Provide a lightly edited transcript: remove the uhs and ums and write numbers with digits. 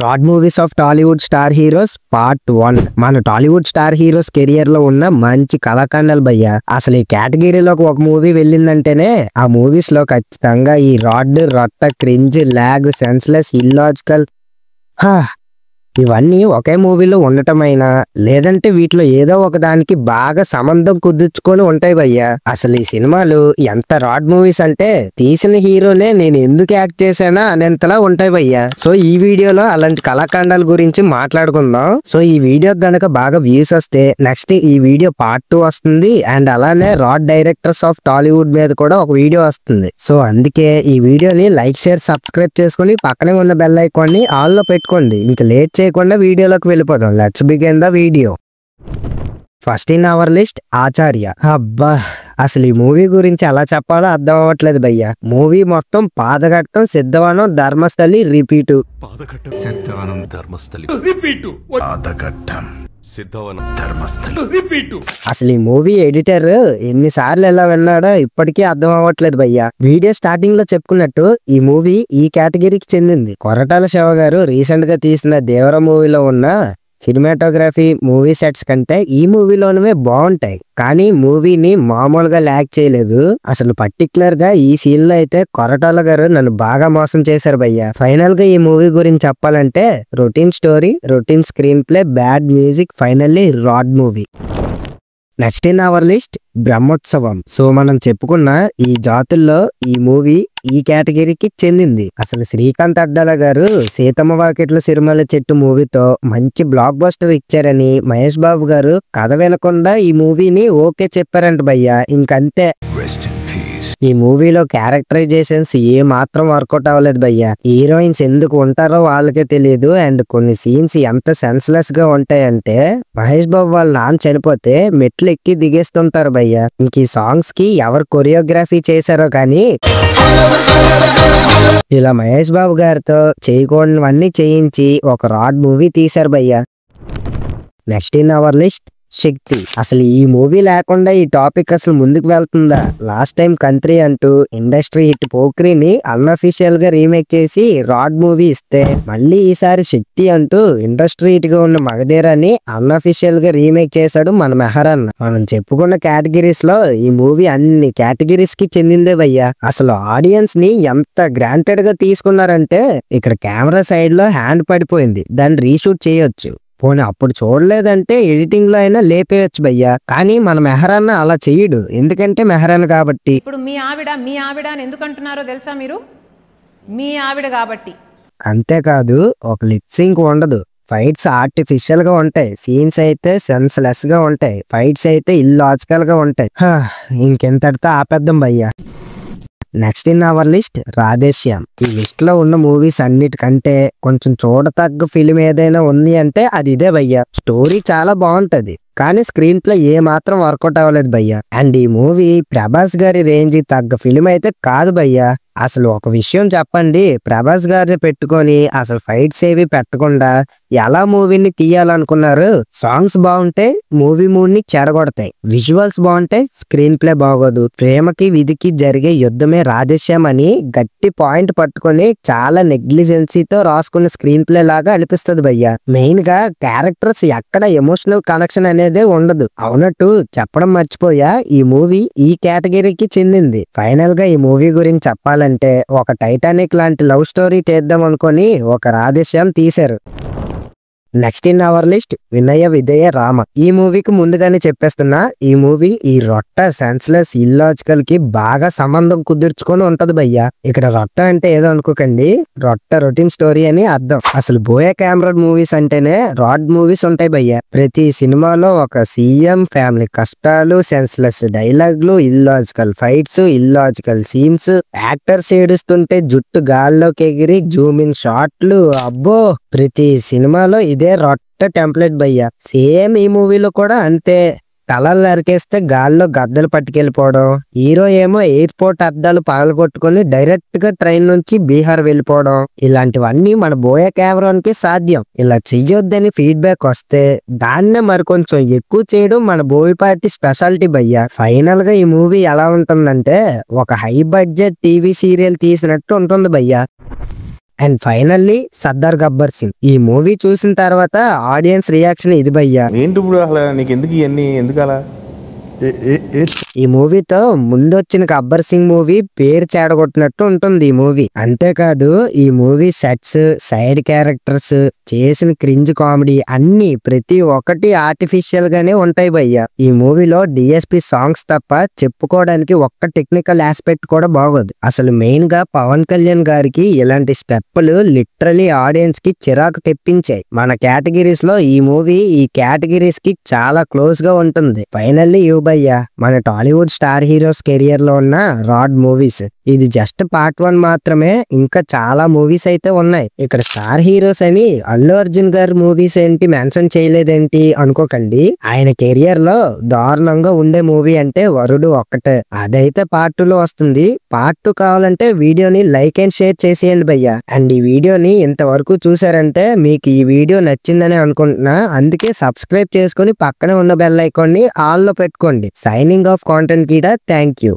Rod movies of Tollywood star heroes part 1. మన Tollywood star heroes career లో ఉన్న మంచి కళాఖండాలు భయ్య. అసలు ఈ కేటగిరీలోకి ఒక మూవీ వెళ్ళిందంటేనే ఆ మూవీస్ లో ఖచ్చితంగా ఈ రాడ్, రొట్ట, క్రింజ్, లాగ్, సెన్స్లెస్, ఇల్లాజికల్ ఇవన్నీ ఒకే మూవీలో ఉండటమైనా లేదంటే వీటిలో ఏదో ఒక దానికి బాగా సంబంధం కుదుర్చుకొని ఉంటాయి భయ్య. అసలు ఈ సినిమాలు ఎంత రాడ్ మూవీస్ అంటే తీసిన హీరోనే నేను ఎందుకు యాక్ట్ చేశానా అనేంతలా ఉంటాయి భయ్య. సో ఈ వీడియోలో అలాంటి కళాఖండాల గురించి మాట్లాడుకుందాం. సో ఈ వీడియో గనక బాగా వ్యూస్ వస్తే నెక్స్ట్ ఈ వీడియో పార్ట్ 2 వస్తుంది. అండ్ అలానే రాడ్ డైరెక్టర్స్ ఆఫ్ టాలీవుడ్ మీద కూడా ఒక వీడియో వస్తుంది. సో అందుకే ఈ వీడియోని లైక్, షేర్, సబ్స్క్రైబ్ చేసుకుని పక్కనే ఉన్న బెల్ ఐకాన్ ని ఆల్ లో పెట్టుకోండి. ఇంకా లేట్ చేయకుండా వీడియోలోకి వెళ్ళిపోదాం. Let's begin the video. First in our list Acharya. అబ్బా, అసలు ఈ మూవీ గురించి ఎలా చెప్పాలో అర్థం అవ్వట్లేదు భయ్య. మూవీ మొత్తం Padaghattam, Siddhavanam, Dharmasthali repeat. Padaghattam, Siddhavanam, Dharmasthali repeat. Padaghattam, Siddhavanam, Dharmasthali repeat. అసలు ఈ మూవీ ఎడిటర్ ఎన్నిసార్లు ఎలా విన్నాడో ఇప్పటికీ అర్థం అవ్వట్లేదు భయ్య. వీడియో స్టార్టింగ్ లో చెప్పుకున్నట్టు ఈ మూవీ ఈ కేటగిరీకి చెందింది. కొరటాల శివ గారు రీసెంట్ గా తీసిన దేవర మూవీలో ఉన్న సినిమాటోగ్రఫీ, మూవీ సెట్స్ కంటే ఈ మూవీలోనే బాగుంటాయి. కానీ మూవీని మామూలుగా ల్యాక్ చేయలేదు. అసలు పర్టికులర్ గా ఈ సీన్ లో అయితే కొరటాల గారు నన్ను బాగా మోసం చేశారు భయ్య. ఫైనల్ గా ఈ మూవీ గురించి చెప్పాలంటే routine story, routine screen play, bad music, finally rod movie. Next in our list Brahmotsavam. So మనం చెప్పుకున్న ఈ జాతుల్లో ఈ మూవీ ఈ కేటగిరీకి చెందింది. అసలు శ్రీకాంత్ అడ్డాల గారు సీతమ్మ వాకిట్ల సిరిమల్ల చెట్టు మూవీతో మంచి బ్లాక్ బస్టర్ ఇచ్చారని మహేష్ బాబు గారు కథ వినకుండా ఈ మూవీని ఓకే చెప్పారంట భయ్య. ఇంకంతే. ఈ మూవీలో క్యారెక్టరైజేషన్స్ ఏ మాత్రం వర్కౌట్ అవ్వలేదు భయ్య. హీరోయిన్స్ ఎందుకు ఉంటారో వాళ్ళకే తెలియదు. అండ్ కొన్ని సీన్స్ ఎంత సెన్స్లెస్ గా ఉంటాయంటే మహేష్ బాబు వాళ్ళ నాన్న చనిపోతే మెట్లు ఎక్కి దిగేస్తుంటారు భయ్య. ఇంక ఈ సాంగ్స్ కి ఎవరు కొరియోగ్రఫీ చేశారో కానీ ఇలా మహేష్ బాబు గారితో చేయకూడనివన్నీ చేయించి ఒక రాడ్ మూవీ తీశారు భయ్య. నెక్స్ట్ ఇన్ అవర్ లిస్ట్ శక్తి. అసలు ఈ మూవీ లేకుండా ఈ టాపిక్ అసలు ముందుకు వెళ్తుందా? లాస్ట్ టైం కంత్రి అంటూ ఇండస్ట్రీ హిట్ పోక్రీని అన్అఫీషియల్ గా రీమేక్ చేసి రాడ్ మూవీ ఇస్తే మళ్ళీ ఈసారి శక్తి అంటూ ఇండస్ట్రీ హిట్ గా ఉన్న మగధీరాన్ని అన్అఫీషియల్ గా రీమేక్ చేశాడు మన మెహరన్న. మనం చెప్పుకున్న కేటగిరీస్ లో ఈ మూవీ అన్ని కేటగిరీస్ కి చెందిందే భయ్య. అసలు ఆడియన్స్ ని ఎంత గ్రాంటెడ్ గా తీసుకున్నారంటే ఇక్కడ కెమెరా సైడ్ లో హ్యాండ్ పడిపోయింది, దాన్ని రీషూట్ చేయొచ్చు. పోనీ అప్పుడు చూడలేదంటే ఎడిటింగ్ లో అయినా లేపేయచ్చు భయ్యా. కానీ మన మెహరాన్న అలా చెయ్యడు, ఎందుకంటే మెహరాన్ కాబట్టి. ఇప్పుడు మీ ఆవిడ అని ఎందుకు అంటున్నారో తెలుసా మీరు? మీ ఆవిడ కాబట్టి. అంతేకాదు ఒక లిప్ సింక్ ఉండదు. ఫైట్స్ ఆర్టిఫిషియల్ గా ఉంటాయి, సీన్స్ అయితే సెన్స్లెస్ గా ఉంటాయి, ఫైట్స్ అయితే ఇల్లాజికల్ గా ఉంటాయి. ఇంకెంతటితో ఆపేద్దాం భయ్యా. Next in our list Radhe Shyam. ఈ లిస్ట్ లో ఉన్న మూవీస్ అన్నిటికంటే కొంచెం చూడతగ్గ ఫిలిం ఏదైనా ఉంది అంటే అది ఇదే భయ్య. స్టోరీ చాలా బాగుంటది కానీ స్క్రీన్ ప్లే ఏ మాత్రం వర్కౌట్ అవ్వలేదు భయ్య. అండ్ ఈ మూవీ ప్రభాస్ గారి రేంజ్ తగ్గ ఫిలిం అయితే కాదు భయ్య. అసలు ఒక విషయం చెప్పండి, ప్రభాస్ గారిని పెట్టుకొని అసలు ఫైట్స్ ఏవి పెట్టకుండా ఎలా మూవీని తీయాలనుకున్నారు? సాంగ్స్ బాగుంటే మూవీ మూడ్ ని చెడగొడతాయి, విజువల్స్ బాగుంటే స్క్రీన్ ప్లే బాగోదు. ప్రేమకి విధికి జరిగే యుద్ధమే రాధేశ్యామ్ అని గట్టి పాయింట్ పట్టుకొని చాలా నెగ్లిజెన్సీతో రాసుకున్న స్క్రీన్ ప్లే లాగా అనిపిస్తుంది భయ్య. మెయిన్ గా క్యారెక్టర్స్ ఎక్కడ ఎమోషనల్ కనెక్షన్ అనేదే ఉండదు. అవునట్టు చెప్పడం మర్చిపోయా, ఈ మూవీ ఈ కేటగిరీకి చెందింది. ఫైనల్ గా ఈ మూవీ గురించి చెప్పాలంటే ఒక టైటానిక్ లాంటి లవ్ స్టోరీ తీద్దాం అనుకొని ఒక రాధేశ్యామ్ తీశారు. Next in our list Vinaya Vidheya Rama. ఈ మూవీకి ముందుగానే చెప్పేస్తున్నా, ఈ మూవీ ఈ రొట్ట, సెన్స్లెస్, ఇల్లాజికల్ కి బాగా సంబంధం కుదుర్చుకొని ఉంటది భయ్య. ఇక్కడ రొట్ట అంటే ఏదో అనుకోకండి, రొట్ట రొటీన్ స్టోరీ అని అర్థం. అసలు బోయా కెమెరా మూవీస్ అంటేనే రాడ్ మూవీస్ ఉంటాయి భయ్య. ప్రతి సినిమాలో ఒక సీఎం, ఫ్యామిలీ కష్టాలు, సెన్స్లెస్ డైలాగ్లు, illogical fights, illogical scenes, actors ఏడుస్తుంటే జుట్టు గాల్లోకి ఎగిరి జూమింగ్ షాట్లు. అబ్బో, ప్రతి సినిమాలో ఇదే రొట్ట టెంప్లెట్ భయ్య. సేమ్ ఈ మూవీలో కూడా అంతే. తలలు నరికేస్తే గాల్లో గద్దలు పట్టుకెళ్ళిపోవడం, హీరో ఏమో ఎయిర్పోర్ట్ అద్దాలు పగలగొట్టుకుని డైరెక్ట్ గా ట్రైన్ నుంచి బీహార్ వెళ్ళిపోవడం, ఇలాంటివన్నీ మన బోయా కెమెరాకి సాధ్యం. ఇలా చెయ్యొద్దని ఫీడ్బ్యాక్ వస్తే దాన్నే మరికొంచెం ఎక్కువ చేయడం మన బోయపాటి స్పెషాలిటీ భయ్య. ఫైనల్ గా ఈ మూవీ ఎలా ఉంటుందంటే ఒక హై బడ్జెట్ టీవీ సీరియల్ తీసినట్టు ఉంటుంది భయ్య. And finally Sardar Gabbar Singh. ఈ మూవీ చూసిన తర్వాత ఆడియన్స్ రియాక్షన్ ఇది భయ్యా. ఏంటి ఇప్పుడు అసలు నీకు ఎందుకు ఇవన్నీ ఎందుకు అలా? ఈ మూవీతో ముందొచ్చిన గబ్బర్ సింగ్ మూవీ పేరు చెడగొట్టినట్టు ఉంటుంది ఈ మూవీ. అంతేకాదు ఈ మూవీ సెట్స్, సైడ్ క్యారెక్టర్స్, చేసిన క్రింజ్ కామెడీ అన్ని ప్రతి ఒక్కటి ఆర్టిఫిషియల్ గానే ఉంటాయి భయ్య. ఈ మూవీలో డిఎస్పి సాంగ్స్ తప్ప చెప్పుకోవడానికి ఒక్క టెక్నికల్ ఆస్పెక్ట్ కూడా బాగోదు. అసలు మెయిన్ గా పవన్ కళ్యాణ్ గారికి ఇలాంటి స్టెప్పులు లిటరలీ ఆడియన్స్ కి చిరాకు తెప్పించాయి. మన కేటగిరీస్ లో ఈ మూవీ ఈ కేటగిరీస్ కి చాలా క్లోజ్ గా ఉంటుంది. ఫైనల్లీ భయ్యా మన టాలీవుడ్ స్టార్ హీరోస్ కెరియర్ లో ఉన్న రాడ్ మూవీస్. ఇది జస్ట్ పార్ట్ 1 మాత్రమే, ఇంకా చాలా మూవీస్ అయితే ఉన్నాయి. ఇక్కడ స్టార్ హీరోస్ అని అల్లు అర్జున్ గారి మూవీస్ ఏంటి మెన్షన్ చేయలేదేంటి అనుకోకండి. ఆయన కెరియర్ లో దారుణంగా ఉండే మూవీ అంటే వరుడు ఒక్కటే. అదైతే పార్ట్ 2 లో వస్తుంది. పార్ట్ 2 కావాలంటే వీడియోని లైక్ అండ్ షేర్ చేసేయండి భయ్యా. అండ్ ఈ వీడియోని ఇంతవరకు చూసారంటే మీకు ఈ వీడియో నచ్చిందని అనుకుంటున్నా. అందుకే సబ్స్క్రైబ్ చేసుకుని పక్కనే ఉన్న బెల్ ఐకాన్ ని ఆల్ లో పెట్టుకోండి. సైనింగ్ ఆఫ్ కాంటెంట్ గీడా. Thank you.